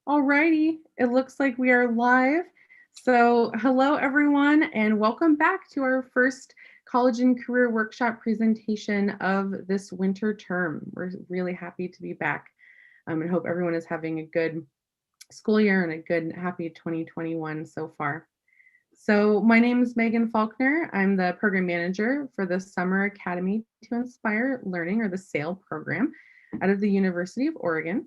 Alrighty, it looks like we are live. So hello everyone and welcome back to our first college and career workshop presentation of this winter term. We're really happy to be back and hope everyone is having a good school year and a good happy 2021 so far. So my name is Megan Faulkner. I'm the program manager for the Summer Academy to Inspire Learning, or the SAIL program, out of the University of Oregon.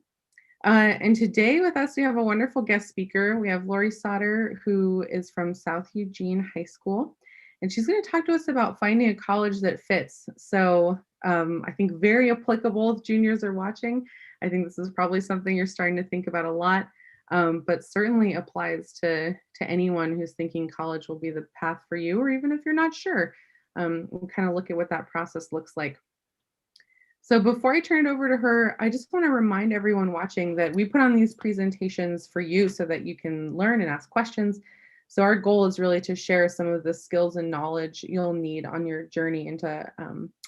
And today with us, we have a wonderful guest speaker. We have Lori Sauter, who is from South Eugene High School, and she's going to talk to us about finding a college that fits. So I think very applicable if juniors are watching. I think this is probably something you're starting to think about a lot, but certainly applies to anyone who's thinking college will be the path for you, or even if you're not sure. We'll kind of look at what that process looks like. So before I turn it over to her, I just want to remind everyone watching that we put on these presentations for you so that you can learn and ask questions. So our goal is really to share some of the skills and knowledge you'll need on your journey into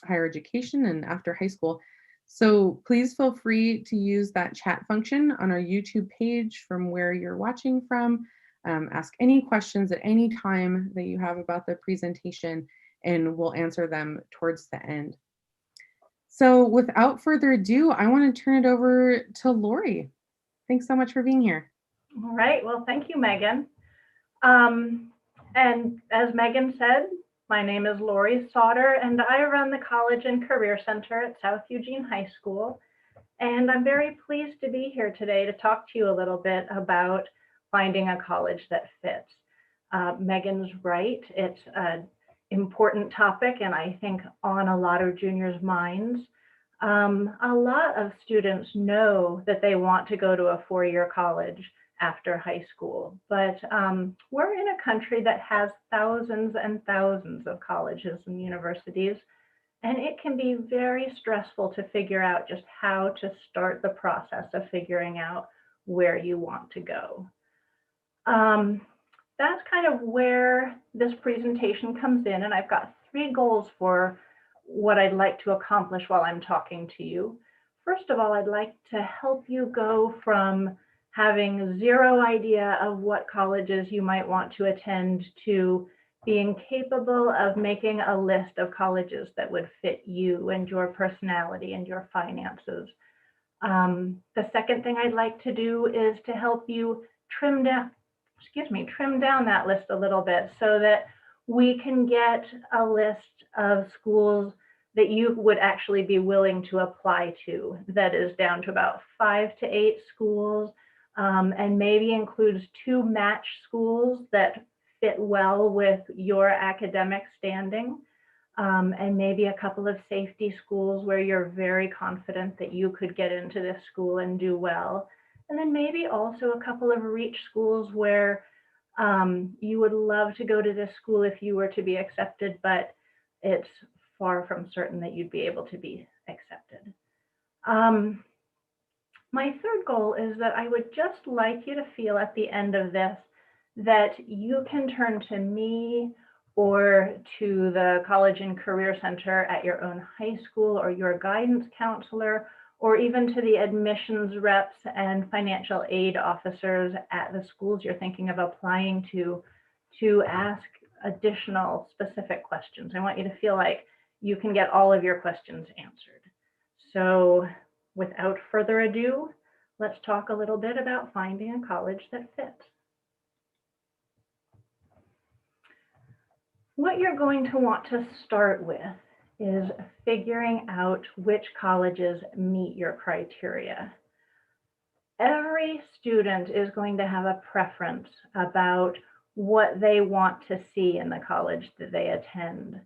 higher education and after high school. So please feel free to use that chat function on our YouTube page from where you're watching from. Ask any questions at any time that you have about the presentation, and we'll answer them towards the end. So without further ado, I want to turn it over to Lori. Thanks so much for being here. All right. Well, thank you, Megan. And as Megan said, my name is Lori Sauter, and I run the College and Career Center at South Eugene High School. And I'm very pleased to be here today to talk to you a little bit about finding a college that fits. Megan's right. It's an important topic, and I think on a lot of juniors' minds. A lot of students know that they want to go to a four-year college after high school, but we're in a country that has thousands and thousands of colleges and universities, and it can be very stressful to figure out just how to start the process of figuring out where you want to go. That's kind of where this presentation comes in, and I've got three goals for what I'd like to accomplish while I'm talking to you. First of all, I'd like to help you go from having zero idea of what colleges you might want to attend to being capable of making a list of colleges that would fit you and your personality and your finances. The second thing I'd like to do is to help you trim down that list a little bit so that we can get a list of schools that you would actually be willing to apply to. That is down to about 5 to 8 schools, and maybe includes 2 match schools that fit well with your academic standing, and maybe a couple of safety schools where you're very confident that you could get into this school and do well. And then maybe also a couple of reach schools where you would love to go to this school if you were to be accepted, but it's far from certain that you'd be able to be accepted. My third goal is that I would just like you to feel at the end of this that you can turn to me or to the College and Career Center at your own high school, or your guidance counselor, or even to the admissions reps and financial aid officers at the schools you're thinking of applying to ask additional specific questions. I want you to feel like you can get all of your questions answered. So without further ado, let's talk a little bit about finding a college that fits. What you're going to want to start with is figuring out which colleges meet your criteria. Every student is going to have a preference about what they want to see in the college that they attend,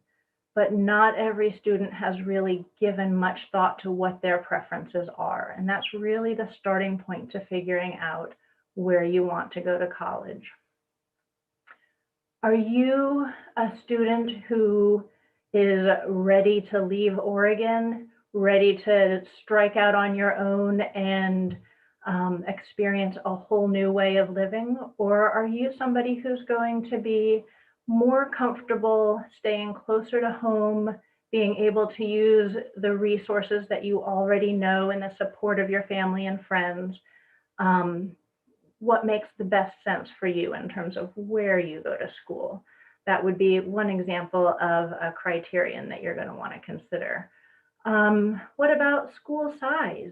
but not every student has really given much thought to what their preferences are. And that's really the starting point to figuring out where you want to go to college. Are you a student who is ready to leave Oregon, ready to strike out on your own and experience a whole new way of living? Or are you somebody who's going to be more comfortable staying closer to home, being able to use the resources that you already know and the support of your family and friends, what makes the best sense for you in terms of where you go to school. That would be one example of a criterion that you're going to want to consider. What about school size?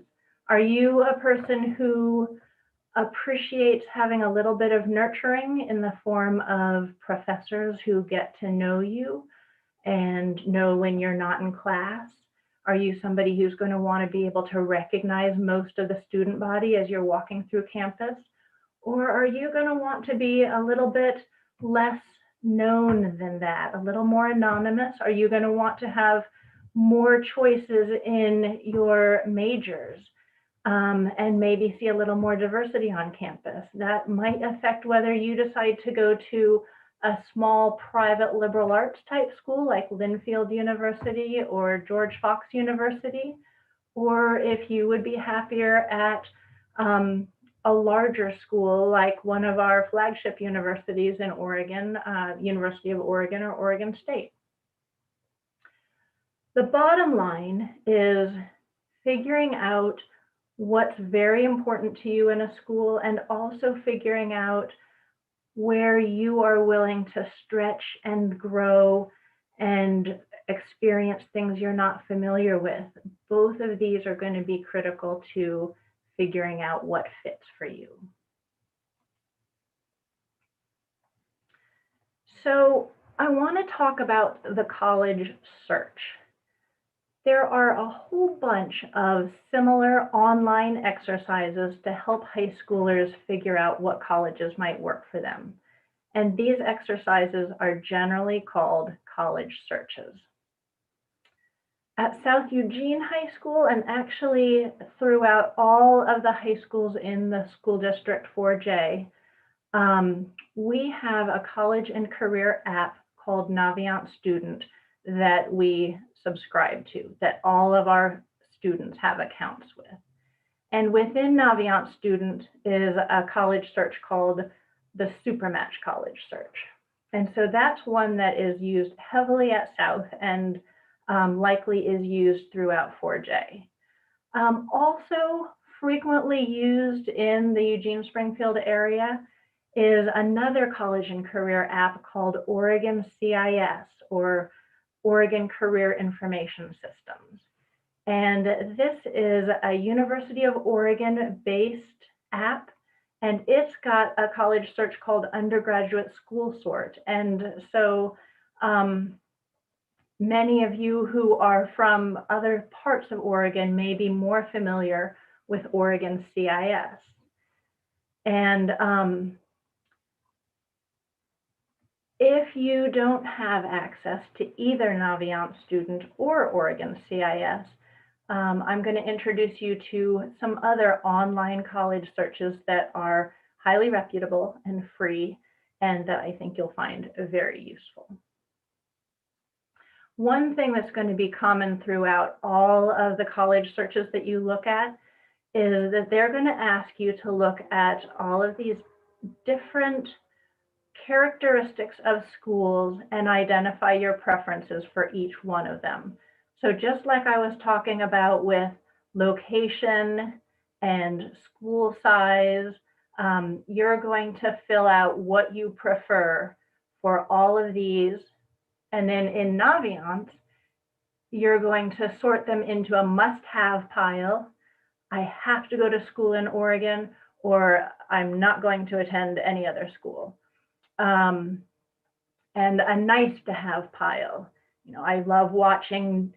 Are you a person who appreciates having a little bit of nurturing in the form of professors who get to know you and know when you're not in class? Are you somebody who's going to want to be able to recognize most of the student body as you're walking through campus? Or are you going to want to be a little bit less known than that, a little more anonymous? Are you going to want to have more choices in your majors and maybe see a little more diversity on campus? That might affect whether you decide to go to a small private liberal arts type school like Linfield University or George Fox University, or if you would be happier at a larger school like one of our flagship universities in Oregon, University of Oregon or Oregon State. The bottom line is figuring out what's very important to you in a school and also figuring out where you are willing to stretch and grow and experience things you're not familiar with. Both of these are going to be critical to figuring out what fits for you. So I want to talk about the college search. There are a whole bunch of similar online exercises to help high schoolers figure out what colleges might work for them. And these exercises are generally called college searches. At South Eugene High School, and actually throughout all of the high schools in the school district 4J, we have a college and career app called Navient Student that we subscribe to, that all of our students have accounts with. And within Navient Student is a college search called the SuperMatch college search. And so that's one that is used heavily at South and likely is used throughout 4J. Also frequently used in the Eugene Springfield area is another college and career app called Oregon CIS, or Oregon Career Information Systems. And this is a University of Oregon based app, and it's got a college search called Undergraduate School Sort. And so many of you who are from other parts of Oregon may be more familiar with Oregon CIS. And if you don't have access to either Navient Student or Oregon CIS, I'm going to introduce you to some other online college searches that are highly reputable and free, and that I think you'll find very useful. One thing that's going to be common throughout all of the college searches that you look at is that they're going to ask you to look at all of these different characteristics of schools and identify your preferences for each one of them. So just like I was talking about with location and school size, you're going to fill out what you prefer for all of these. And then in Navient, you're going to sort them into a must-have pile. I have to go to school in Oregon, or I'm not going to attend any other school. And a nice-to-have pile. You know, I love watching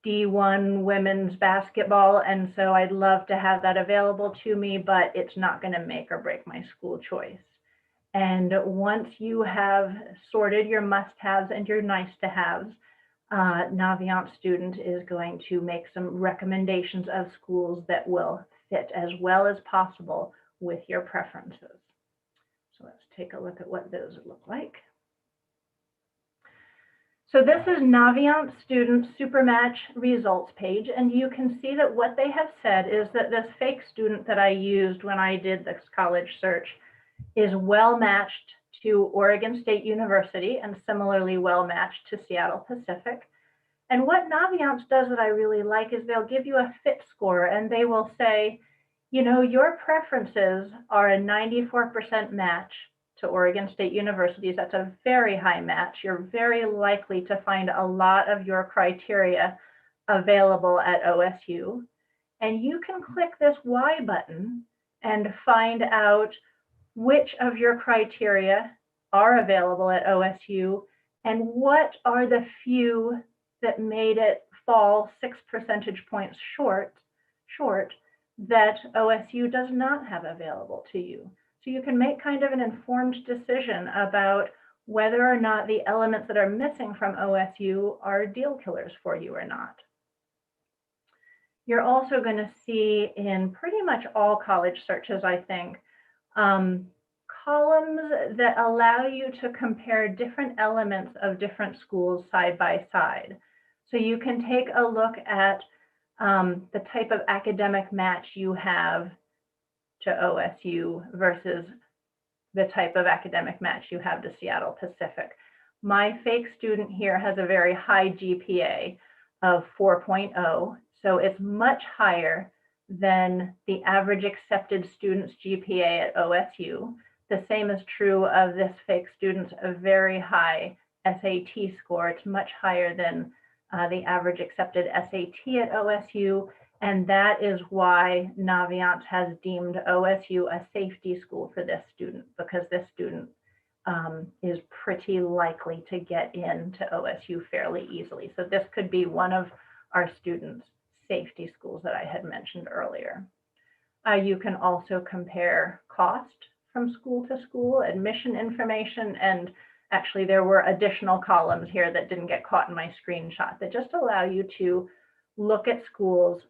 D1 women's basketball, and so I'd love to have that available to me, but it's not going to make or break my school choice. And once you have sorted your must-haves and your nice-to-haves, Navient Student is going to make some recommendations of schools that will fit as well as possible with your preferences. So let's take a look at what those look like. So this is Navient Student SuperMatch Results Page, and you can see that what they have said is that this fake student that I used when I did this college search is well matched to Oregon State University and similarly well matched to Seattle Pacific. And what Navient does that I really like is they'll give you a fit score, and they will say, You know, your preferences are a 94% match to Oregon State University's. That's a very high match. You're very likely to find a lot of your criteria available at OSU. And you can click this Y button and find out which of your criteria are available at OSU and what are the few that made it fall 6 percentage points short that OSU does not have available to you. So you can make kind of an informed decision about whether or not the elements that are missing from OSU are deal killers for you or not. You're also going to see in pretty much all college searches, I think, columns that allow you to compare different elements of different schools side by side. So you can take a look at the type of academic match you have to OSU versus the type of academic match you have to Seattle Pacific. My fake student here has a very high GPA of 4.0, so it's much higher than the average accepted student's GPA at OSU. The same is true of this fake student's a very high SAT score. It's much higher than the average accepted SAT at OSU, and that is why Naviance has deemed OSU a safety school for this student, because this student is pretty likely to get into OSU fairly easily. So this could be one of our students' safety schools that I had mentioned earlier. You can also compare cost from school to school, admission information, and actually there were additional columns here that didn't get caught in my screenshot that just allow you to look at schools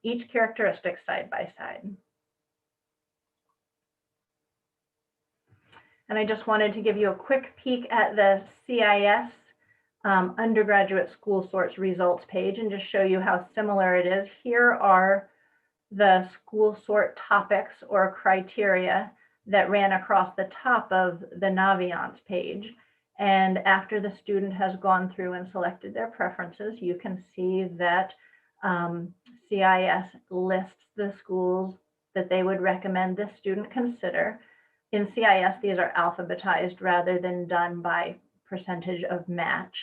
each characteristic side by side. And I just wanted to give you a quick peek at the CIS undergraduate school sorts results page and just show you how similar it is. Here are the school sort topics or criteria that ran across the top of the Naviance page. And after the student has gone through and selected their preferences, you can see that CIS lists the schools that they would recommend this student consider. In CIS, these are alphabetized rather than done by percentage of match.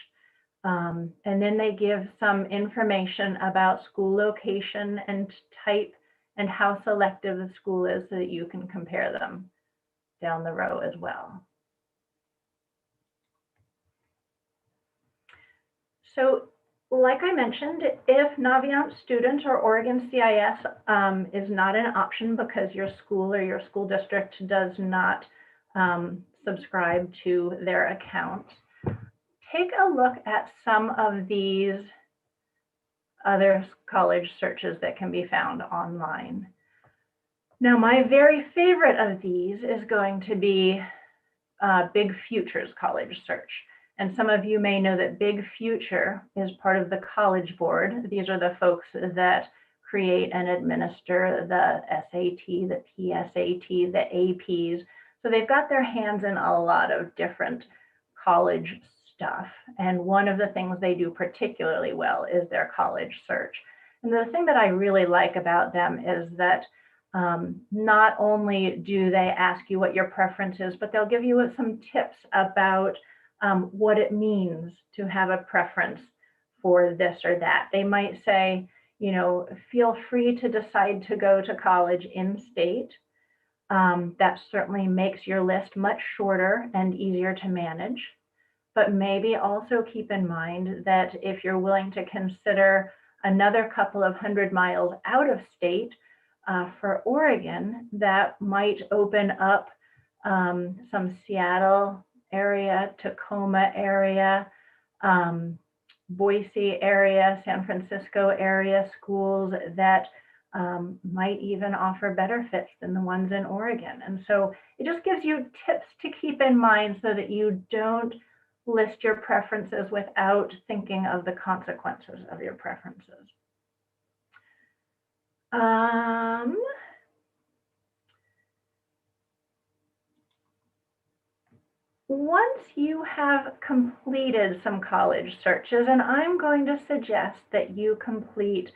And then they give some information about school location and type and how selective the school is so that you can compare them down the row as well. So like I mentioned, if Naviance student or Oregon CIS is not an option because your school or your school district does not subscribe to their account, take a look at some of these other college searches that can be found online. Now, my very favorite of these is going to be BigFutures college search. And some of you may know that BigFuture is part of the College Board. These are the folks that create and administer the SAT, the PSAT, the APs. So they've got their hands in a lot of different college stuff. And one of the things they do particularly well is their college search. And the thing that I really like about them is that not only do they ask you what your preference is, but they'll give you some tips about what it means to have a preference for this or that. They might say, you know, feel free to decide to go to college in state. That certainly makes your list much shorter and easier to manage. But maybe also keep in mind that if you're willing to consider another couple of 100 miles out of state for Oregon, that might open up some Seattle area, Tacoma area, Boise area, San Francisco area schools that might even offer better fits than the ones in Oregon. And so it just gives you tips to keep in mind so that you don't list your preferences without thinking of the consequences of your preferences. Once you have completed some college searches, and I'm going to suggest that you complete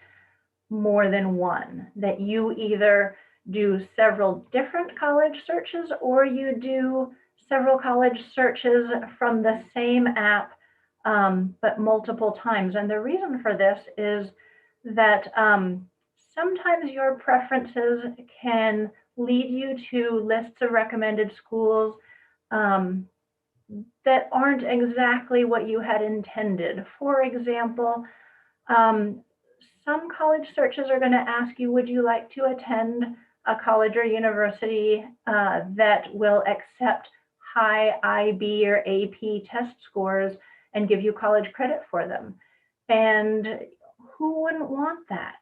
more than one, that you either do several different college searches or you do several college searches from the same app, but multiple times. And the reason for this is that sometimes your preferences can lead you to lists of recommended schools that aren't exactly what you had intended. For example, some college searches are going to ask you, would you like to attend a college or university that will accept high IB or AP test scores and give you college credit for them? And who wouldn't want that?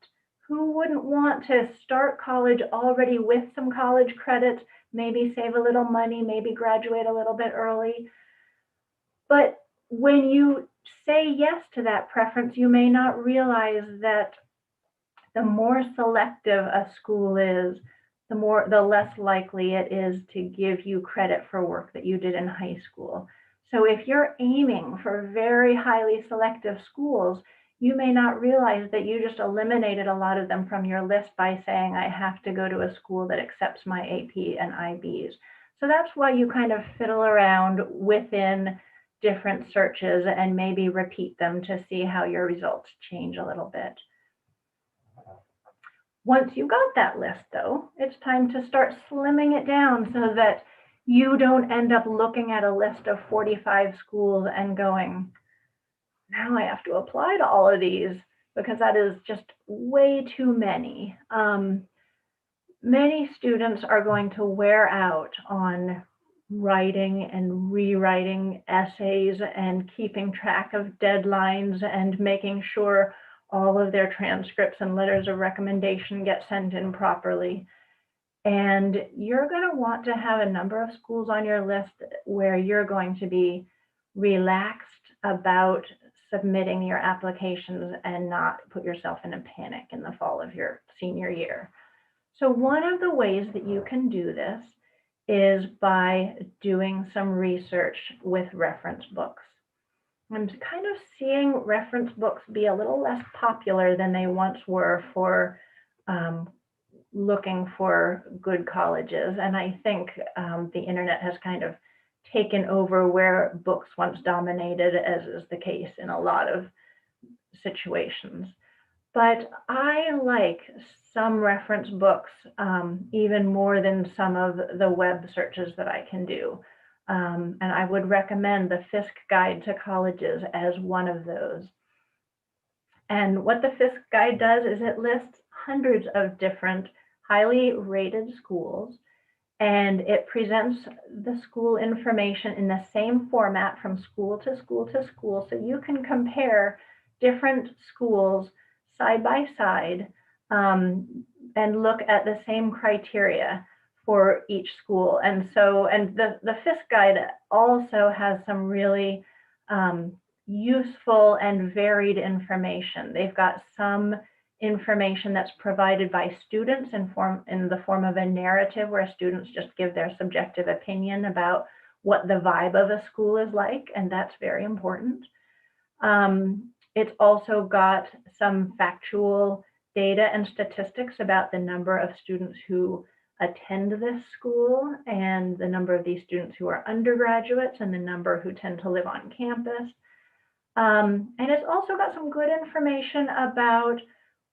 Who wouldn't want to start college already with some college credit, maybe save a little money, maybe graduate a little bit early? But when you say yes to that preference, you may not realize that the more selective a school is, the less likely it is to give you credit for work that you did in high school. So if you're aiming for very highly selective schools, you may not realize that you just eliminated a lot of them from your list by saying, I have to go to a school that accepts my AP and IBs. So that's why you kind of fiddle around within different searches and maybe repeat them to see how your results change a little bit. Once you got that list, though, it's time to start slimming it down so that you don't end up looking at a list of 45 schools and going, now I have to apply to all of these, because that is just way too many. Many students are going to wear out on writing and rewriting essays and keeping track of deadlines and making sure all of their transcripts and letters of recommendation get sent in properly. And you're going to want to have a number of schools on your list where you're going to be relaxed about submitting your applications and not put yourself in a panic in the fall of your senior year. So one of the ways that you can do this is by doing some research with reference books. I'm kind of seeing reference books be a little less popular than they once were for looking for good colleges. And I think the internet has kind of taken over where books once dominated, as is the case in a lot of situations. But I like some reference books even more than some of the web searches that I can do. And I would recommend the Fisk Guide to Colleges as one of those. And what the Fisk Guide does is it lists hundreds of different highly rated schools, and it presents the school information in the same format from school to school to school, so you can compare different schools side by side and look at the same criteria for each school. And so, and the Fisk Guide also has some really useful and varied information. They've got some information that's provided by students in the form of a narrative where students just give their subjective opinion about what the vibe of a school is like, and that's very important. It's also got some factual data and statistics about the number of students who attend this school and the number of these students who are undergraduates and the number who tend to live on campus. And it's also got some good information about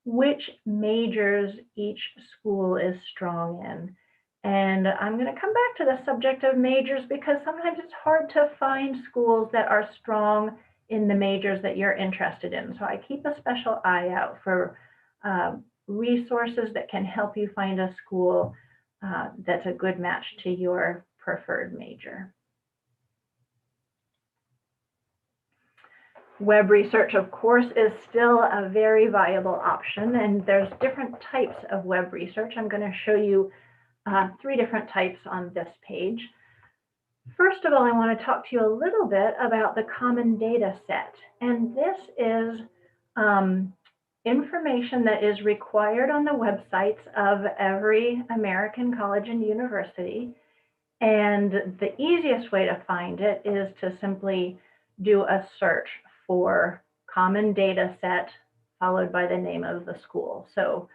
which majors each school is strong in. And I'm going to come back to the subject of majors because sometimes it's hard to find schools that are strong in the majors that you're interested in. So I keep a special eye out for resources that can help you find a school that's a good match to your preferred major. Web research, of course, is still a very viable option, and there's different types of web research. I'm going to show you 3 different types on this page. First of all, I want to talk to you a little bit about the common data set, and this is information that is required on the websites of every American college and university, and the easiest way to find it is to simply do a search for common data set followed by the name of the school. So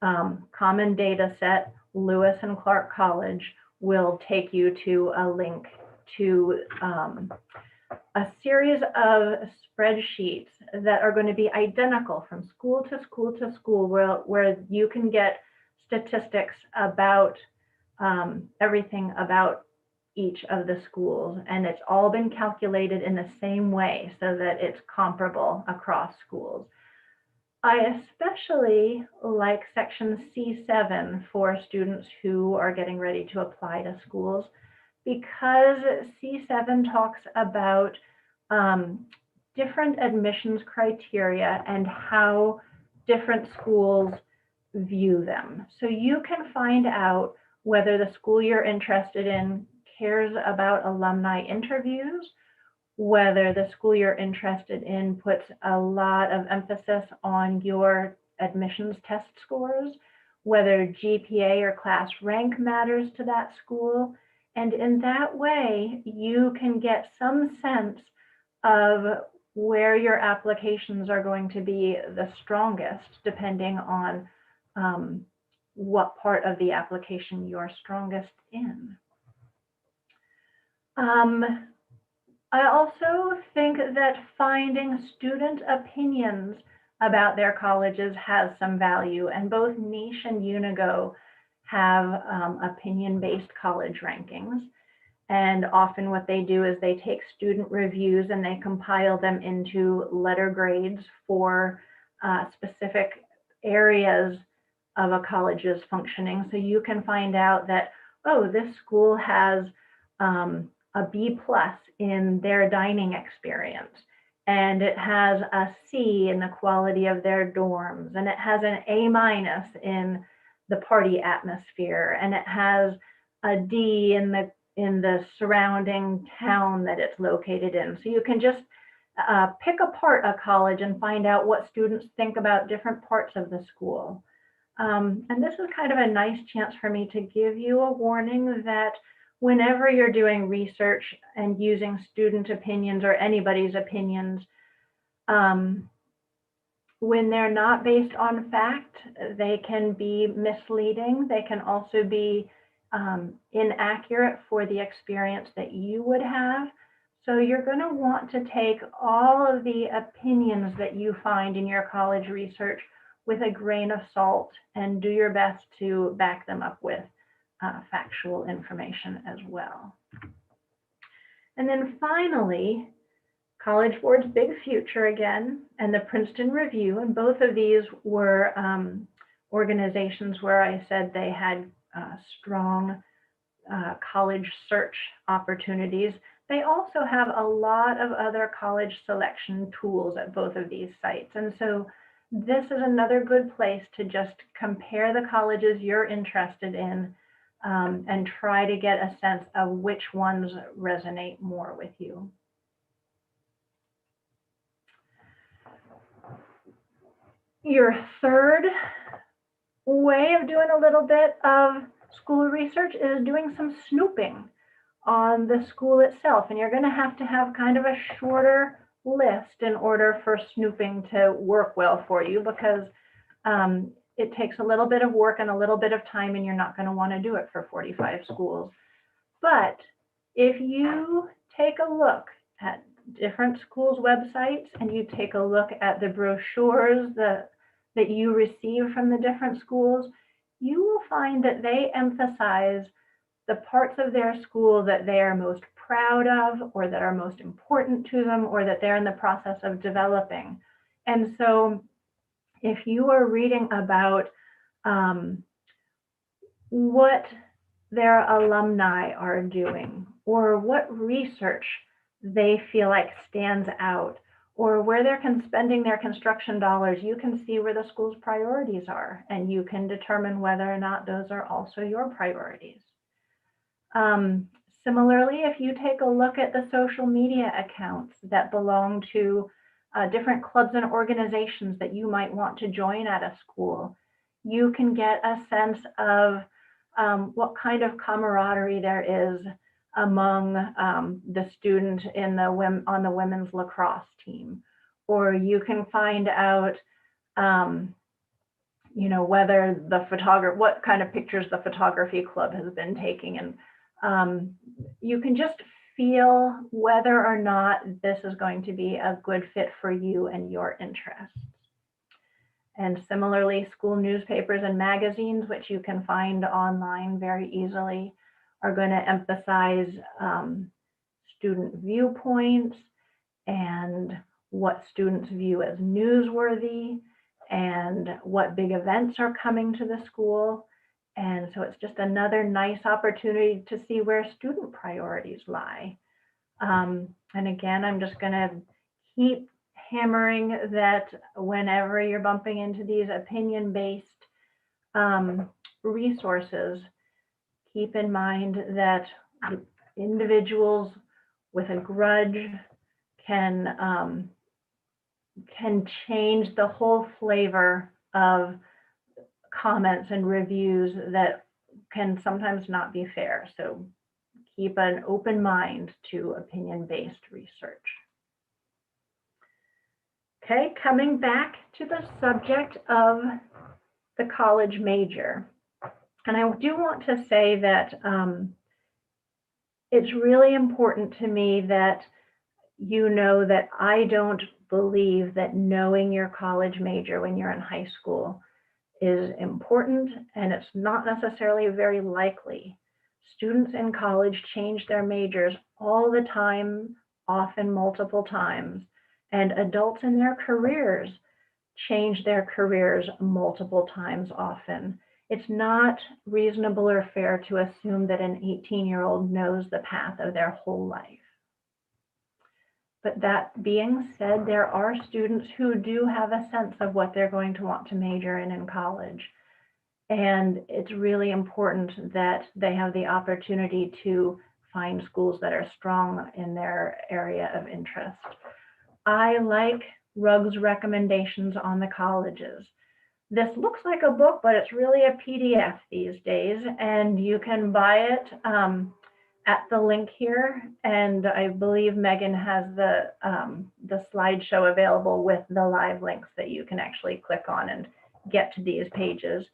common data set, Lewis and Clark College, will take you to a link to a series of spreadsheets that are going to be identical from school to school to school, where you can get statistics about everything about each of the schools. And it's all been calculated in the same way so that it's comparable across schools. I especially like section C7 for students who are getting ready to apply to schools, because C7 talks about different admissions criteria and how different schools view them. So you can find out whether the school you're interested in cares about alumni interviews, whether the school you're interested in puts a lot of emphasis on your admissions test scores, whether GPA or class rank matters to that school. And in that way, you can get some sense of where your applications are going to be the strongest, depending on what part of the application you're strongest in. I also think that finding student opinions about their colleges has some value, and both Niche and Unigo have opinion-based college rankings. And often what they do is they take student reviews and they compile them into letter grades for specific areas of a college's functioning. So you can find out that, oh, this school has a B+ in their dining experience, and it has a C in the quality of their dorms, and it has an A- in the party atmosphere, and it has a D in the surrounding town that it's located in. So you can just pick apart a college and find out what students think about different parts of the school. And this is kind of a nice chance for me to give you a warning that whenever you're doing research and using student opinions or anybody's opinions, when they're not based on fact, they can be misleading. They can also be inaccurate for the experience that you would have. So you're going to want to take all of the opinions that you find in your college research with a grain of salt and do your best to back them up with factual information as well. And then finally, College Board's Big Future again, and the Princeton Review, and both of these were organizations where I said they had strong college search opportunities. They also have a lot of other college selection tools at both of these sites. And so this is another good place to just compare the colleges you're interested in and try to get a sense of which ones resonate more with you. Your third way of doing a little bit of school research is doing some snooping on the school itself. And you're going to have kind of a shorter list in order for snooping to work well for you, because it takes a little bit of work and a little bit of time, and you're not going to want to do it for 45 schools. But if you take a look at different schools' websites and you take a look at the brochures that you receive from the different schools, you will find that they emphasize the parts of their school that they are most proud of, or that are most important to them, or that they're in the process of developing. And so if you are reading about what their alumni are doing, or what research they feel like stands out, or where they're spending their construction dollars, you can see where the school's priorities are, and you can determine whether or not those are also your priorities. Similarly, if you take a look at the social media accounts that belong to different clubs and organizations that you might want to join at a school, you can get a sense of what kind of camaraderie there is among the student on the women's lacrosse team. Or you can find out you know, whether the photographer, what kind of pictures the photography club has been taking. And you can just feel whether or not this is going to be a good fit for you and your interests. And similarly, school newspapers and magazines, which you can find online very easily, are going to emphasize student viewpoints and what students view as newsworthy and what big events are coming to the school. And so it's just another nice opportunity to see where student priorities lie. And again, I'm just going to keep hammering that whenever you're bumping into these opinion-based resources, keep in mind that individuals with a grudge can change the whole flavor of comments and reviews that can sometimes not be fair. So keep an open mind to opinion-based research. Okay, coming back to the subject of the college major. And I do want to say that it's really important to me that you know that I don't believe that knowing your college major when you're in high school is important, and it's not necessarily very likely. Students in college change their majors all the time, often multiple times, and adults in their careers change their careers multiple times often. It's not reasonable or fair to assume that an 18-year-old knows the path of their whole life. But that being said, there are students who do have a sense of what they're going to want to major in college. And it's really important that they have the opportunity to find schools that are strong in their area of interest. I like Rugg's recommendations on the colleges. This looks like a book, but it's really a PDF these days, and you can buy it at the link here. And I believe Megan has the slideshow available with the live links that you can actually click on and get to these pages.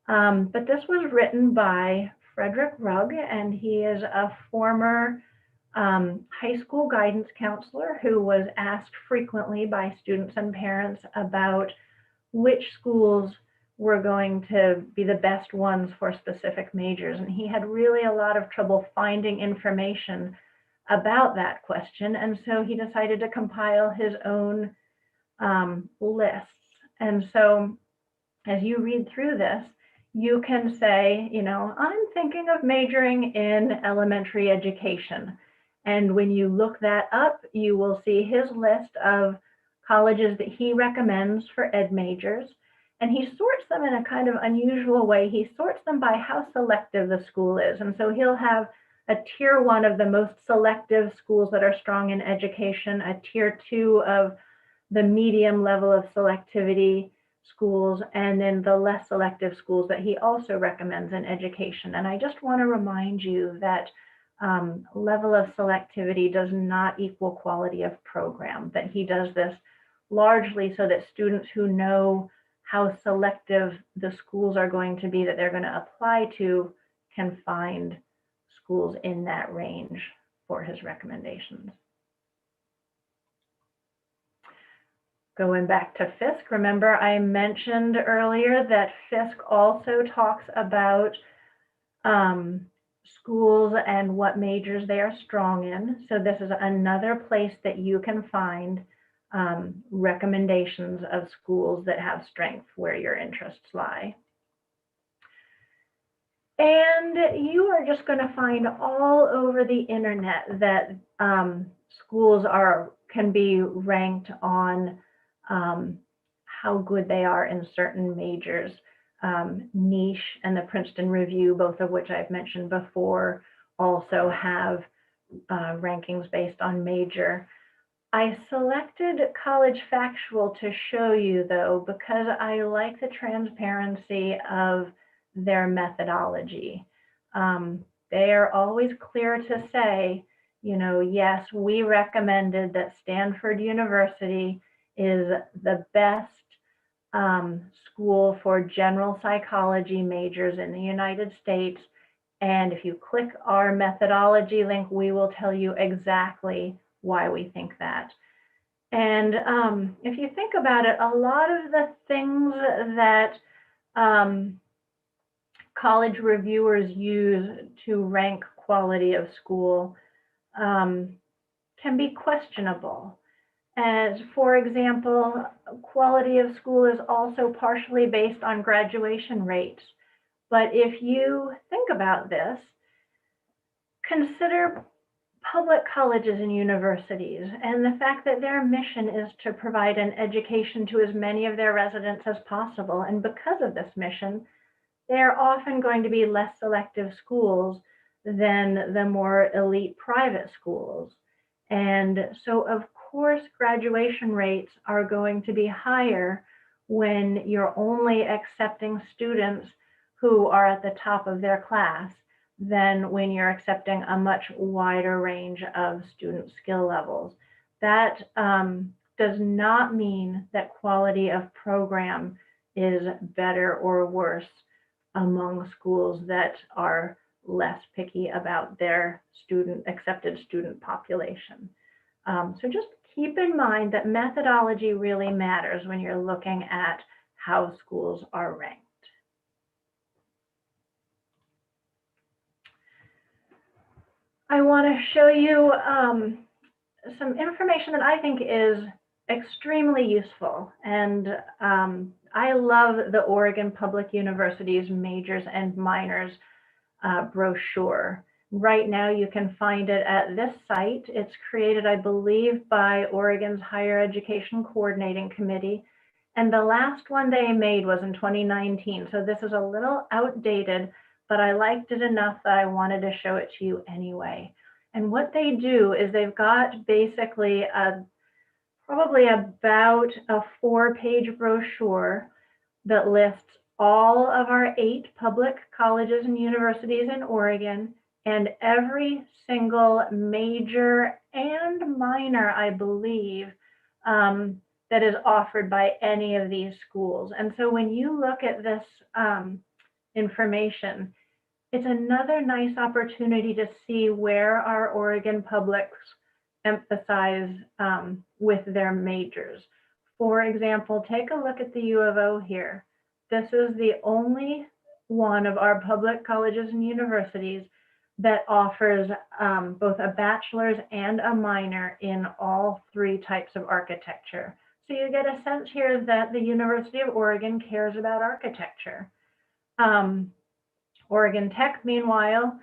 But this was written by Frederick Rugg, and he is a former high school guidance counselor who was asked frequently by students and parents about which schools were going to be the best ones for specific majors. And he had really a lot of trouble finding information about that question. And so he decided to compile his own lists. And so as you read through this, you can say, you know, I'm thinking of majoring in elementary education. And when you look that up, you will see his list of colleges that he recommends for ed majors. And he sorts them in a kind of unusual way. He sorts them by how selective the school is. And so he'll have a tier 1 of the most selective schools that are strong in education, a tier 2 of the medium level of selectivity schools, and then the less selective schools that he also recommends in education. And I just want to remind you that level of selectivity does not equal quality of program, that he does this largely so that students who know how selective the schools are going to be that they're going to apply to can find schools in that range for his recommendations. Going back to Fisk, remember I mentioned earlier that Fisk also talks about schools and what majors they are strong in. So this is another place that you can find recommendations of schools that have strength where your interests lie. And you are just going to find all over the internet that schools can be ranked on how good they are in certain majors. Niche and the Princeton Review, both of which I've mentioned before, also have rankings based on major. I selected College Factual to show you, though, because I like the transparency of their methodology. They are always clear to say, you know, yes, we recommended that Stanford University is the best school for general psychology majors in the United States. And if you click our methodology link, we will tell you exactly why we think that. And if you think about it, a lot of the things that college reviewers use to rank quality of school can be questionable. As for example, quality of school is also partially based on graduation rates. But if you think about this, consider public colleges and universities and the fact that their mission is to provide an education to as many of their residents as possible. And because of this mission, they are often going to be less selective schools than the more elite private schools. And so, of course, graduation rates are going to be higher when you're only accepting students who are at the top of their class than when you're accepting a much wider range of student skill levels. That does not mean that quality of program is better or worse among schools that are less picky about their accepted student population. So just keep in mind that methodology really matters when you're looking at how schools are ranked. I want to show you some information that I think is extremely useful. And I love the Oregon Public University's Majors and Minors brochure. Right now, you can find it at this site. It's created, I believe, by Oregon's Higher Education Coordinating Committee. And the last one they made was in 2019. So this is a little outdated, but I liked it enough that I wanted to show it to you anyway. And what they do is they've got basically probably about a 4-page brochure that lists all of our 8 public colleges and universities in Oregon and every single major and minor, I believe, that is offered by any of these schools. And so when you look at this information, it's another nice opportunity to see where our Oregon publics emphasize with their majors. For example, take a look at the U of O here. This is the only one of our public colleges and universities that offers both a bachelor's and a minor in all 3 types of architecture. So you get a sense here that the University of Oregon cares about architecture. Oregon Tech, meanwhile,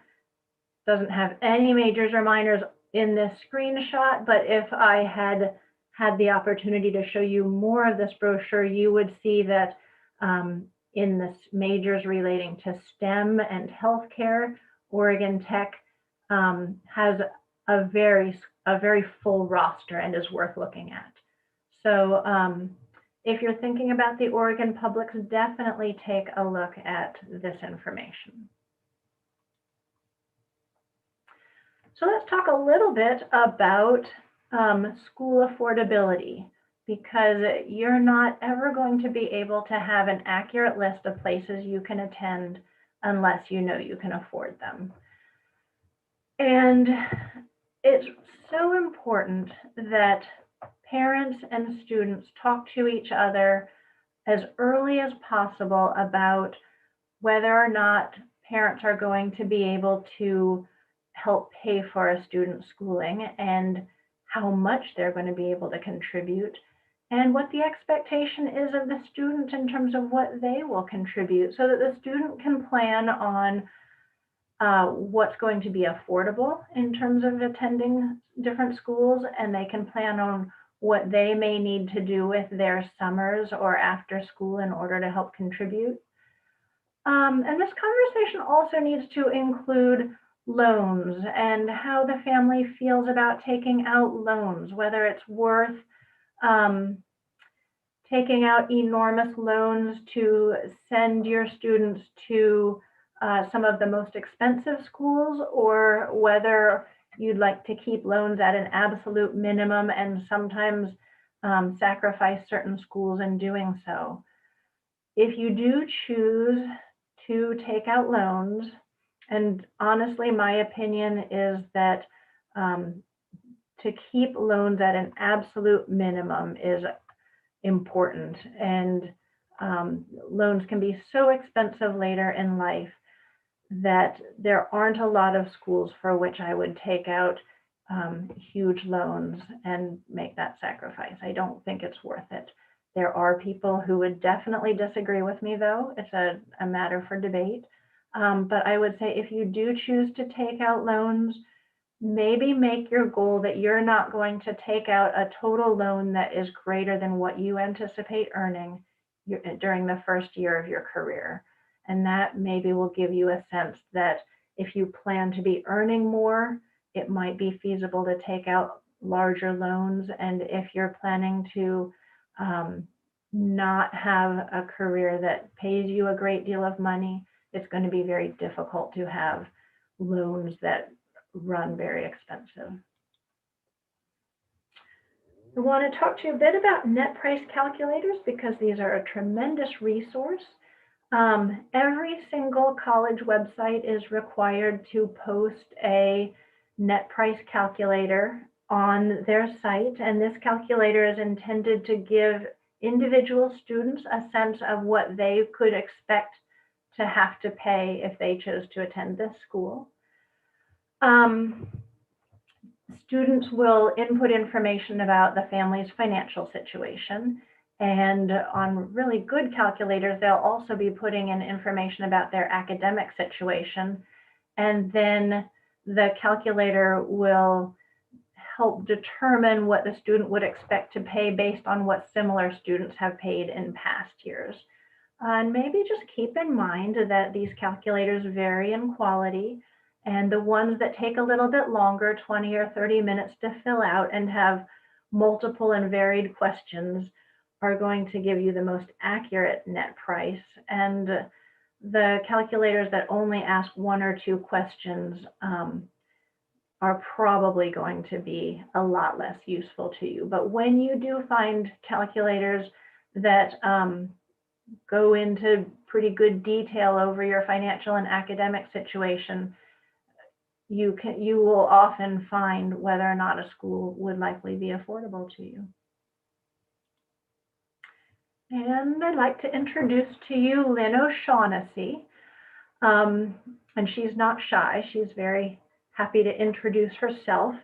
doesn't have any majors or minors in this screenshot, but if I had had the opportunity to show you more of this brochure, you would see that in the majors relating to STEM and healthcare, Oregon Tech has a very full roster and is worth looking at. So if you're thinking about the Oregon publics, definitely take a look at this information. So let's talk a little bit about school affordability, because you're not ever going to be able to have an accurate list of places you can attend unless you know you can afford them. And it's so important that parents and students talk to each other as early as possible about whether or not parents are going to be able to help pay for a student's schooling and how much they're going to be able to contribute, and what the expectation is of the student in terms of what they will contribute, so that the student can plan on what's going to be affordable in terms of attending different schools, and they can plan on what they may need to do with their summers or after school in order to help contribute. And this conversation also needs to include loans and how the family feels about taking out loans, whether it's worth taking out enormous loans to send your students to some of the most expensive schools, or whether you'd like to keep loans at an absolute minimum and sometimes sacrifice certain schools in doing so. If you do choose to take out loans, and honestly, my opinion is that to keep loans at an absolute minimum is important. And loans can be so expensive later in life that there aren't a lot of schools for which I would take out huge loans and make that sacrifice. I don't think it's worth it. There are people who would definitely disagree with me, though. It's a matter for debate. But I would say if you do choose to take out loans, maybe make your goal that you're not going to take out a total loan that is greater than what you anticipate earning during the first year of your career. And that maybe will give you a sense that if you plan to be earning more, it might be feasible to take out larger loans. And if you're planning to not have a career that pays you a great deal of money, it's going to be very difficult to have loans that run very expensive. I want to talk to you a bit about net price calculators because these are a tremendous resource. Every single college website is required to post a net price calculator on their site, and this calculator is intended to give individual students a sense of what they could expect to have to pay if they chose to attend this school. Students will input information about the family's financial situation, and on really good calculators, they'll also be putting in information about their academic situation, and then the calculator will help determine what the student would expect to pay based on what similar students have paid in past years. And maybe just keep in mind that these calculators vary in quality, and the ones that take a little bit longer, 20 or 30 minutes to fill out and have multiple and varied questions, are going to give you the most accurate net price. And the calculators that only ask one or two questions are probably going to be a lot less useful to you. But when you do find calculators that go into pretty good detail over your financial and academic situation, you will often find whether or not a school would likely be affordable to you. And I'd like to introduce to you Lynn O'Shaughnessy. And she's not shy. She's very happy to introduce herself.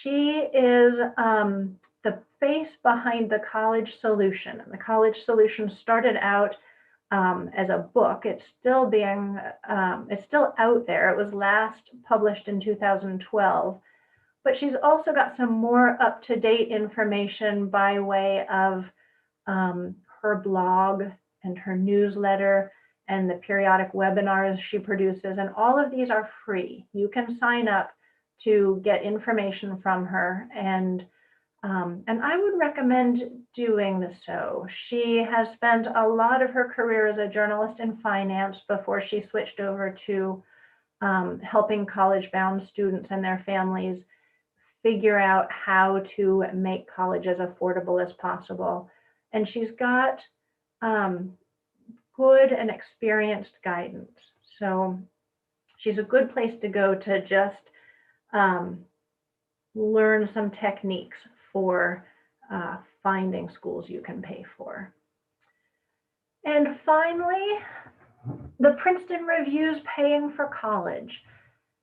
She is the face behind the College Solution. And the College Solution started out as a book. It's still out there. It was last published in 2012. But she's also got some more up-to-date information by way of her blog and her newsletter and the periodic webinars she produces. And all of these are free. You can sign up to get information from her. And I would recommend doing so. She has spent a lot of her career as a journalist in finance before she switched over to helping college-bound students and their families figure out how to make college as affordable as possible. And she's got good and experienced guidance. So she's a good place to go to just learn some techniques for finding schools you can pay for. And finally, the Princeton Review's Paying for College.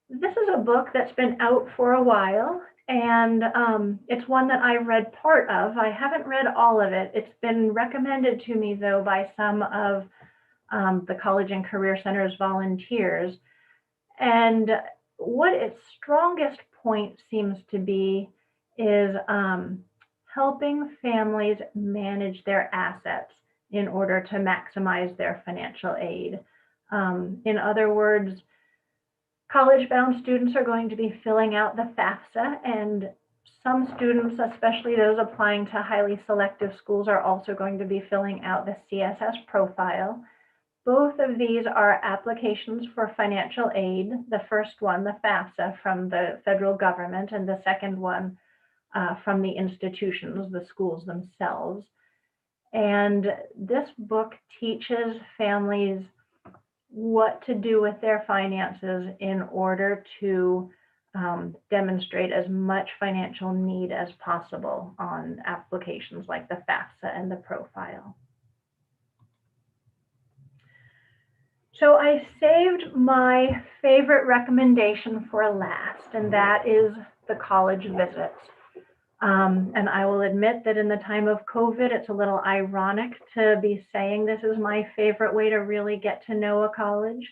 This is a book that's been out for a while, and it's one that I read part of. I haven't read all of it. It's been recommended to me, though, by some of the College and Career Center's volunteers. And what its strongest point seems to be is helping families manage their assets in order to maximize their financial aid. In other words, college-bound students are going to be filling out the FAFSA, and some students, especially those applying to highly selective schools, are also going to be filling out the CSS profile. Both of these are applications for financial aid. The first one, the FAFSA, from the federal government, and the second one from the institutions, the schools themselves. And this book teaches families what to do with their finances in order to demonstrate as much financial need as possible on applications like the FAFSA and the profile. So I saved my favorite recommendation for last, and that is the college visits. And I will admit that in the time of COVID, it's a little ironic to be saying this is my favorite way to really get to know a college.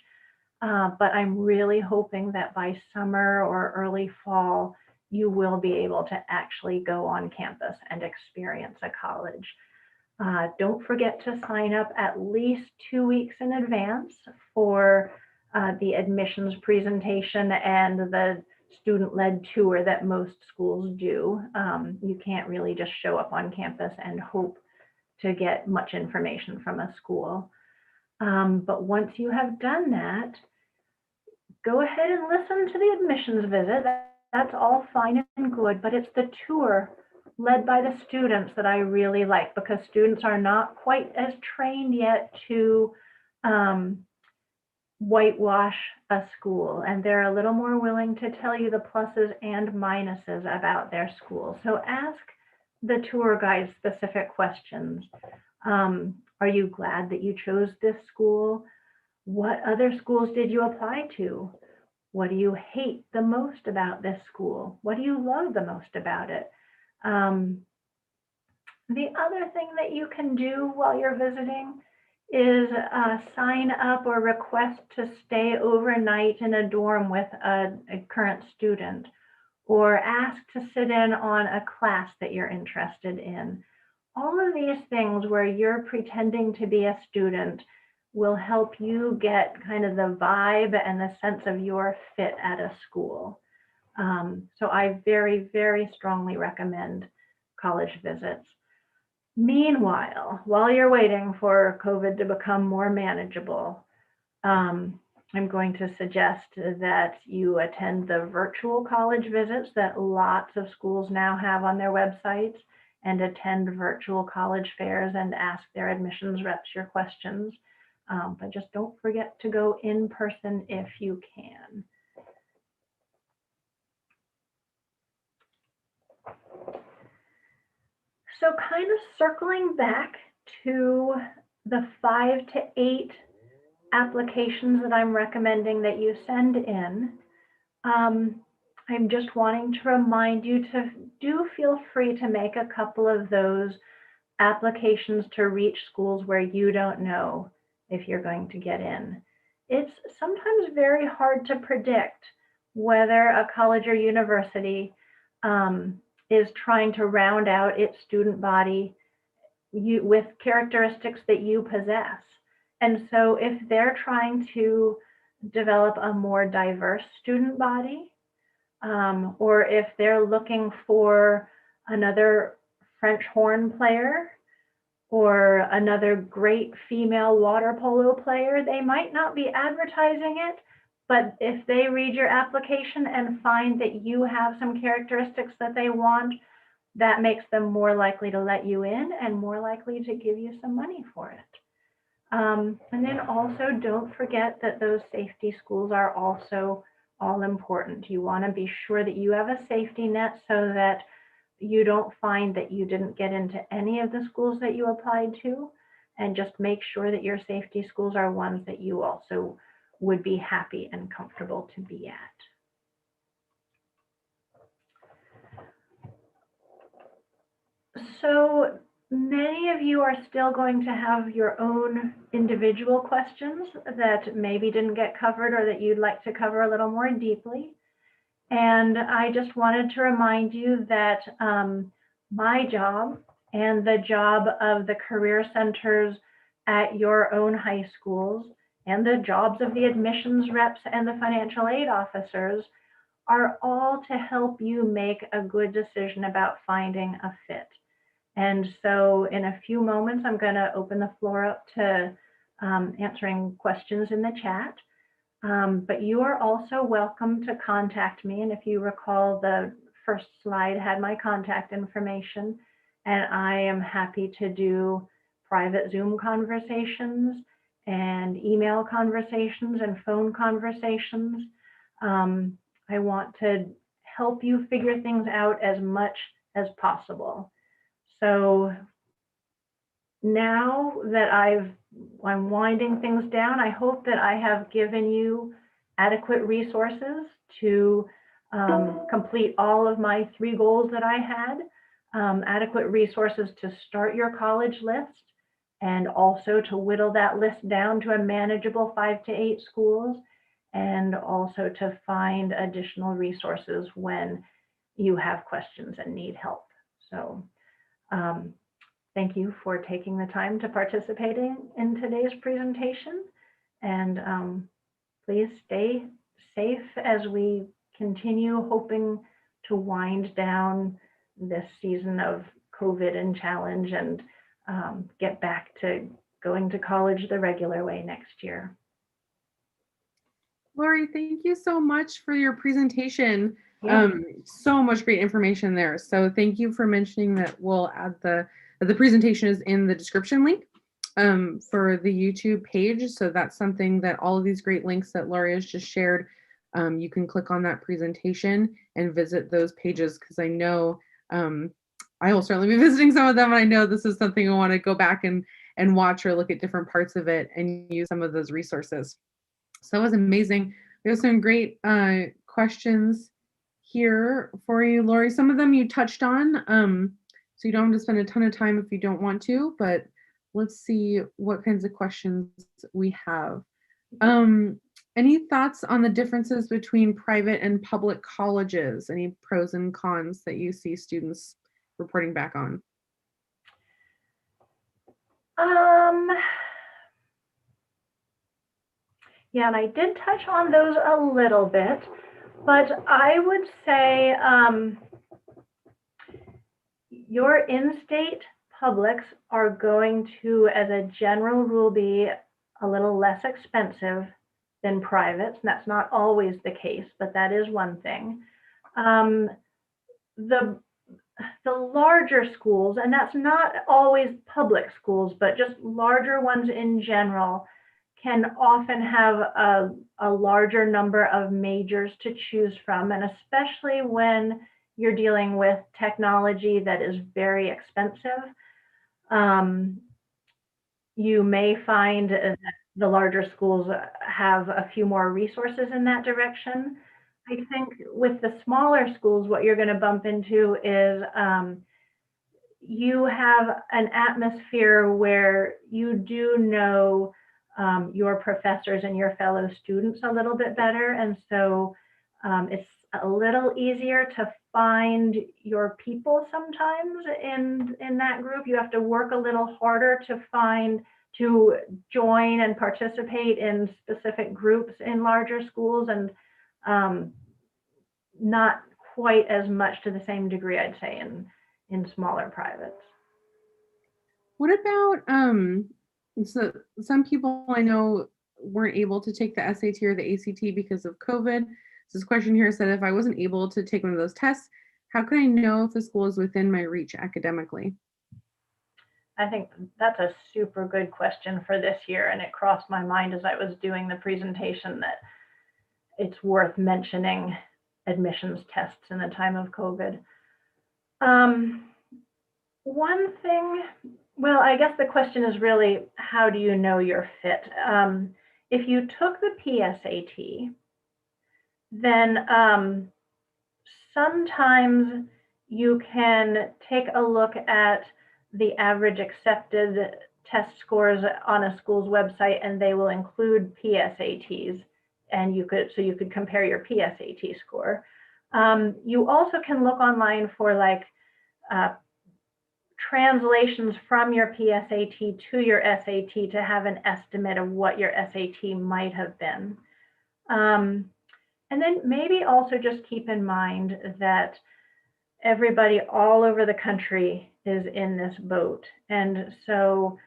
But I'm really hoping that by summer or early fall, you will be able to actually go on campus and experience a college. Don't forget to sign up at least 2 weeks in advance for the admissions presentation and the student-led tour that most schools do. You can't really just show up on campus and hope to get much information from a school. But once you have done that, go ahead and listen to the admissions visit. That's all fine and good, but it's the tour led by the students that I really like, because students are not quite as trained yet to whitewash a school, and they're a little more willing to tell you the pluses and minuses about their school. So ask the tour guide specific questions. Are you glad that you chose this school? What other schools did you apply to? What do you hate the most about this school? What do you love the most about it? The other thing that you can do while you're visiting is sign up or request to stay overnight in a dorm with a current student, or ask to sit in on a class that you're interested in. All of these things where you're pretending to be a student will help you get kind of the vibe and the sense of your fit at a school. So I very, very strongly recommend college visits. Meanwhile, while you're waiting for COVID to become more manageable, I'm going to suggest that you attend the virtual college visits that lots of schools now have on their websites, and attend virtual college fairs and ask their admissions reps your questions. But just don't forget to go in person if you can. So kind of circling back to the 5 to 8 applications that I'm recommending that you send in, I'm just wanting to remind you to feel free to make a couple of those applications to reach schools where you don't know if you're going to get in. It's sometimes very hard to predict whether a college or university is trying to round out its student body with characteristics that you possess. And so if they're trying to develop a more diverse student body, or if they're looking for another French horn player or another great female water polo player, they might not be advertising it, but if they read your application and find that you have some characteristics that they want, that makes them more likely to let you in and more likely to give you some money for it. And then also don't forget that those safety schools are also all important. You want to be sure that you have a safety net so that you don't find that you didn't get into any of the schools that you applied to, and just make sure that your safety schools are ones that you also would be happy and comfortable to be at. So many of you are still going to have your own individual questions that maybe didn't get covered or that you'd like to cover a little more deeply. And I just wanted to remind you that my job and the job of the career centers at your own high schools and the jobs of the admissions reps and the financial aid officers are all to help you make a good decision about finding a fit. And so in a few moments, I'm going to open the floor up to answering questions in the chat. But you are also welcome to contact me. And if you recall, the first slide had my contact information, and I am happy to do private Zoom conversations and email conversations and phone conversations. I want to help you figure things out as much as possible. So now that I'm winding things down, I hope that I have given you adequate resources to complete all of my 3 goals that I had, adequate resources to start your college list, and also to whittle that list down to a manageable 5 to 8 schools, and also to find additional resources when you have questions and need help. So thank you for taking the time to participating in today's presentation, and please stay safe as we continue hoping to wind down this season of COVID and challenge and get back to going to college the regular way next year. Lori, thank you so much for your presentation. Yeah. So much great information there. So thank you for mentioning that. We'll add the presentation is in the description link for the YouTube page. So that's something that all of these great links that Lori has just shared, you can click on that presentation and visit those pages, because I know I will certainly be visiting some of them, and I know this is something I want to go back and watch or look at different parts of it and use some of those resources. So that was amazing. We have some great questions here for you, Lori. Some of them you touched on, so you don't have to spend a ton of time if you don't want to, but let's see what kinds of questions we have. Any thoughts on the differences between private and public colleges? Any pros and cons that you see students reporting back on? Yeah, and I did touch on those a little bit, but I would say your in-state publics are going to, as a general rule, be a little less expensive than privates. And that's not always the case, but that is one thing. The larger schools, and that's not always public schools, but just larger ones in general, can often have a larger number of majors to choose from, and especially when you're dealing with technology that is very expensive. You may find that the larger schools have a few more resources in that direction. I think with the smaller schools, what you're going to bump into is you have an atmosphere where you do know your professors and your fellow students a little bit better. And so it's a little easier to find your people sometimes in that group. You have to work a little harder to join and participate in specific groups in larger schools, and not quite as much to the same degree, I'd say, in smaller privates. What about so some people I know weren't able to take the SAT or the ACT because of COVID. This question here said, if I wasn't able to take one of those tests, how can I know if the school is within my reach academically? I think that's a super good question for this year, and it crossed my mind as I was doing the presentation that it's worth mentioning admissions tests in the time of COVID. One thing, well, I guess the question is really, how do you know you're fit? If you took the PSAT, then sometimes you can take a look at the average accepted test scores on a school's website, and they will include PSATs, and you could compare your PSAT score. You also can look online for like translations from your PSAT to your SAT to have an estimate of what your SAT might have been. And then maybe also just keep in mind that everybody all over the country is in this boat. And so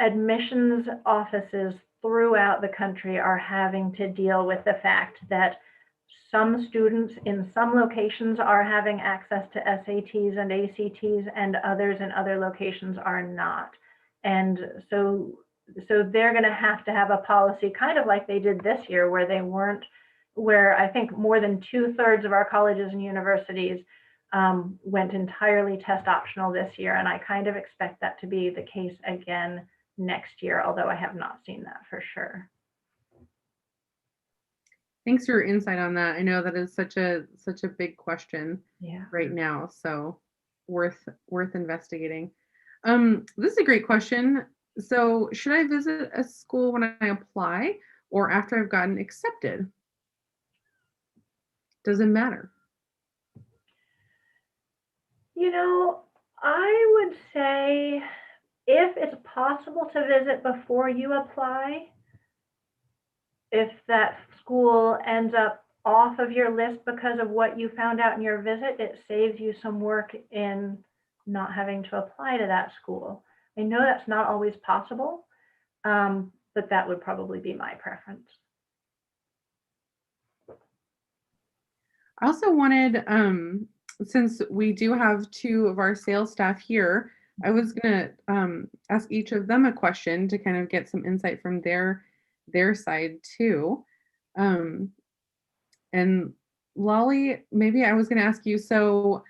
admissions offices throughout the country are having to deal with the fact that some students in some locations are having access to SATs and ACTs, and others in other locations are not. And so they're going to have a policy kind of like they did this year, where I think more than 2/3 of our colleges and universities went entirely test optional this year. And I kind of expect that to be the case again next year, although I have not seen that for sure. Thanks for your insight on that. I know that is such a big question Yeah. right now, so worth investigating. This is a great question. So, should I visit a school when I apply or after I've gotten accepted? Does it matter? You know, I would say if it's possible to visit before you apply, if that school ends up off of your list because of what you found out in your visit, it saves you some work in not having to apply to that school. I know that's not always possible, but that would probably be my preference. I also wanted, since we do have two of our sales staff here, I was gonna ask each of them a question to kind of get some insight from their side too. Um, and Lolly, maybe I was gonna ask you, so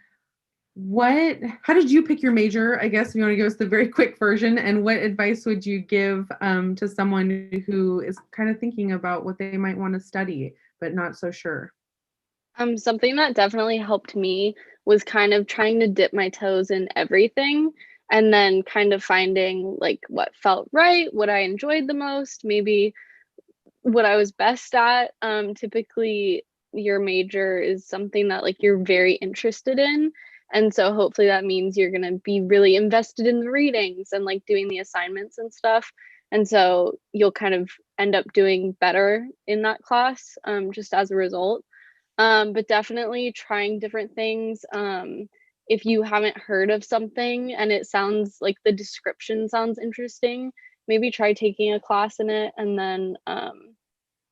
how did you pick your major? I guess if you want to give us the very quick version, and what advice would you give to someone who is kind of thinking about what they might want to study, but not so sure? Something that definitely helped me was kind of trying to dip my toes in everything and then kind of finding like what felt right, what I enjoyed the most, maybe what I was best at. Typically your major is something that like you're very interested in. And so hopefully that means you're gonna be really invested in the readings and like doing the assignments and stuff. And so you'll kind of end up doing better in that class, just as a result. But definitely trying different things. If you haven't heard of something and it sounds like the description sounds interesting, maybe try taking a class in it, and then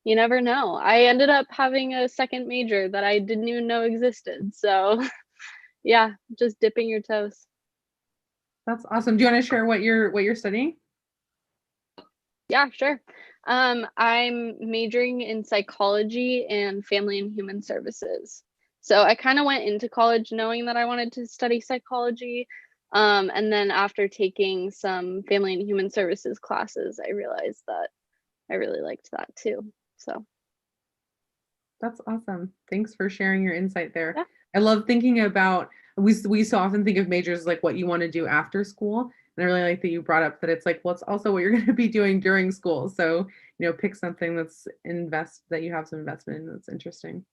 you never know. I ended up having a second major that I didn't even know existed. So yeah, just dipping your toes. That's awesome. Do you want to share what you're studying? Yeah, sure. I'm majoring in psychology and family and human services. So I kind of went into college knowing that I wanted to study psychology. And then after taking some family and human services classes, I realized that I really liked that too. So That's awesome. Thanks for sharing your insight there. yeah. I love thinking about we so often think of majors as like what you want to do after school. And I really like that you brought up that it's like, well, it's also what you're going to be doing during school. So, pick something that you have some investment in. That's interesting.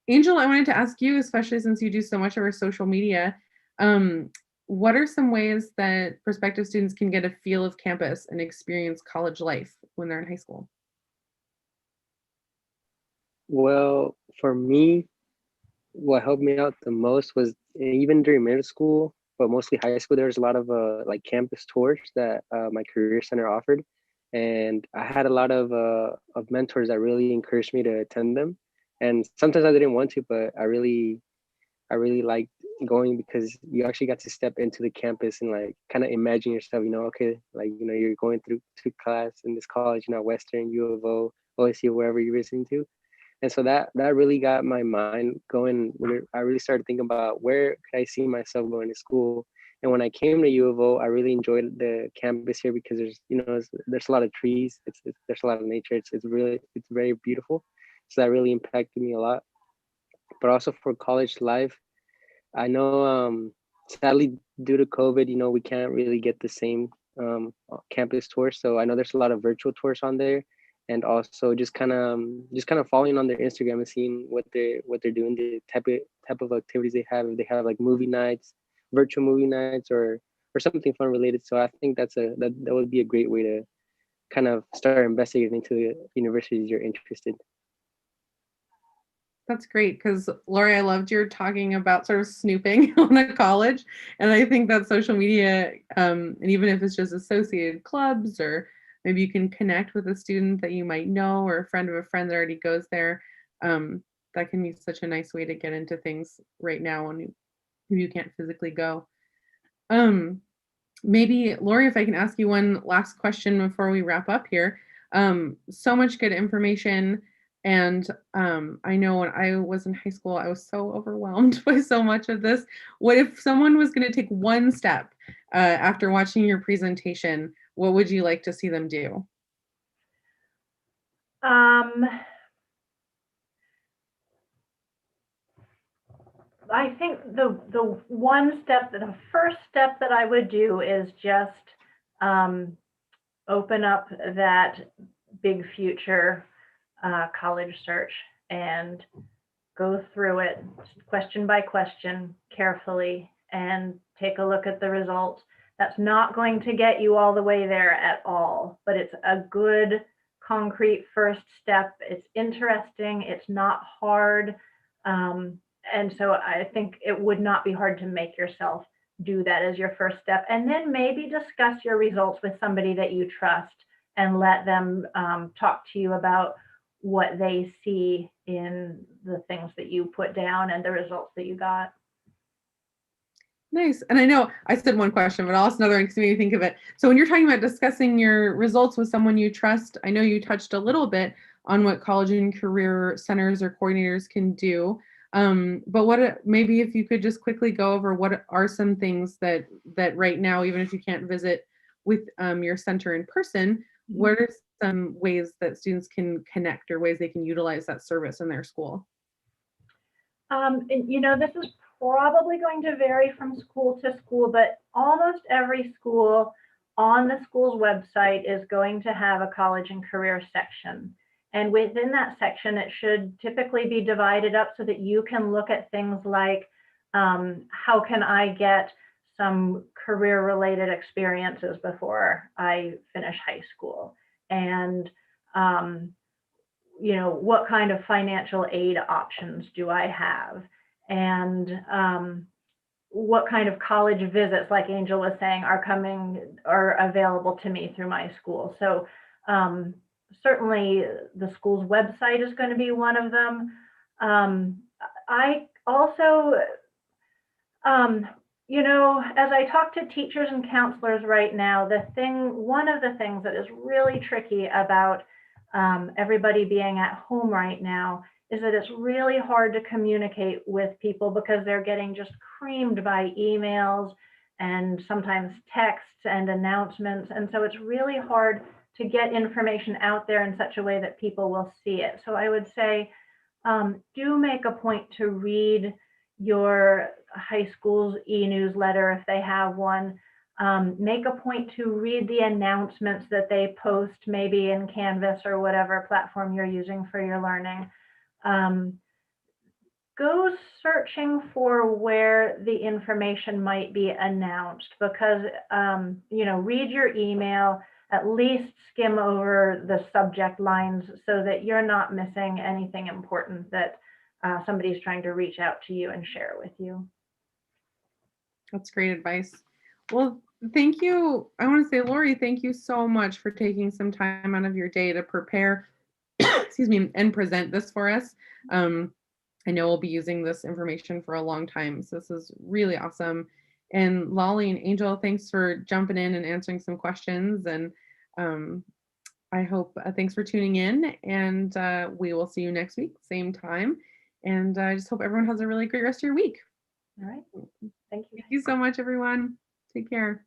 Angel, I wanted to ask you, especially since you do so much of our social media, um, what are some ways that prospective students can get a feel of campus and experience college life when they're in high school? Well, for me, what helped me out the most was even during middle school, but mostly high school, there was a lot of like campus tours that my career center offered. And I had a lot of mentors that really encouraged me to attend them. And sometimes I didn't want to, but I really liked going because you actually got to step into the campus and like kind of imagine yourself, okay, like, you're going through to class in this college, Western, U of O, OSU, wherever you're listening to. And so that really got my mind going. When I really started thinking about where could I see myself going to school. And when I came to U of O, I really enjoyed the campus here because there's a lot of trees. There's a lot of nature. It's very beautiful. So that really impacted me a lot. But also for college life, I know sadly due to COVID, we can't really get the same campus tours. So I know there's a lot of virtual tours on there, and also just kind of following on their Instagram and seeing what they're doing, the type of activities they have. If they have like movie nights, virtual movie nights, or something fun related. So I think that would be a great way to kind of start investigating into the universities you're interested. That's great because Lori, I loved your talking about sort of snooping on a college. And I think that social media, and even if it's just associated clubs, or maybe you can connect with a student that you might know or a friend of a friend that already goes there, that can be such a nice way to get into things right now when you can't physically go. Um, maybe, Lori, if I can ask you one last question before we wrap up here. So much good information. And I know when I was in high school, I was so overwhelmed by so much of this. What if someone was going to take one step after watching your presentation? What would you like to see them do? I think the first step that I would do is just open up that BigFuture college search and go through it question by question carefully and take a look at the results. That's not going to get you all the way there at all, but it's a good concrete first step. It's interesting, it's not hard. And so I think it would not be hard to make yourself do that as your first step. And then maybe discuss your results with somebody that you trust and let them talk to you about what they see in the things that you put down and the results that you got. Nice. And I know I said one question, but I'll ask another one because it made me think of it. So when you're talking about discussing your results with someone you trust, I know you touched a little bit on what college and career centers or coordinators can do. But what maybe if you could just quickly go over what are some things that right now, even if you can't visit with your center in person, what are some ways that students can connect or ways they can utilize that service in their school? This is probably going to vary from school to school, but almost every school on the school's website is going to have a college and career section. And within that section, it should typically be divided up so that you can look at things like, how can I get some career-related experiences before I finish high school? And what kind of financial aid options do I have? And what kind of college visits, like Angel was saying, are available to me through my school. So certainly the school's website is going to be one of them. I also, as I talk to teachers and counselors right now, one of the things that is really tricky about everybody being at home right now is that it's really hard to communicate with people because they're getting just creamed by emails and sometimes texts and announcements. And so it's really hard to get information out there in such a way that people will see it. So I would say, do make a point to read your high school's e-newsletter if they have one. Make a point to read the announcements that they post, maybe in Canvas or whatever platform you're using for your learning. Go searching for where the information might be announced, because read your email, at least skim over the subject lines so that you're not missing anything important that somebody's trying to reach out to you and share with you. That's great advice. Well, thank you. I want to say, Lori, thank you so much for taking some time out of your day to prepare, excuse me, and present this for us. I know we'll be using this information for a long time, so this is really awesome. And Lolly and Angel, thanks for jumping in and answering some questions. And I hope, thanks for tuning in, and we will see you next week, same time. And I just hope everyone has a really great rest of your week. All right. Thank you. Thank you so much, everyone. Take care.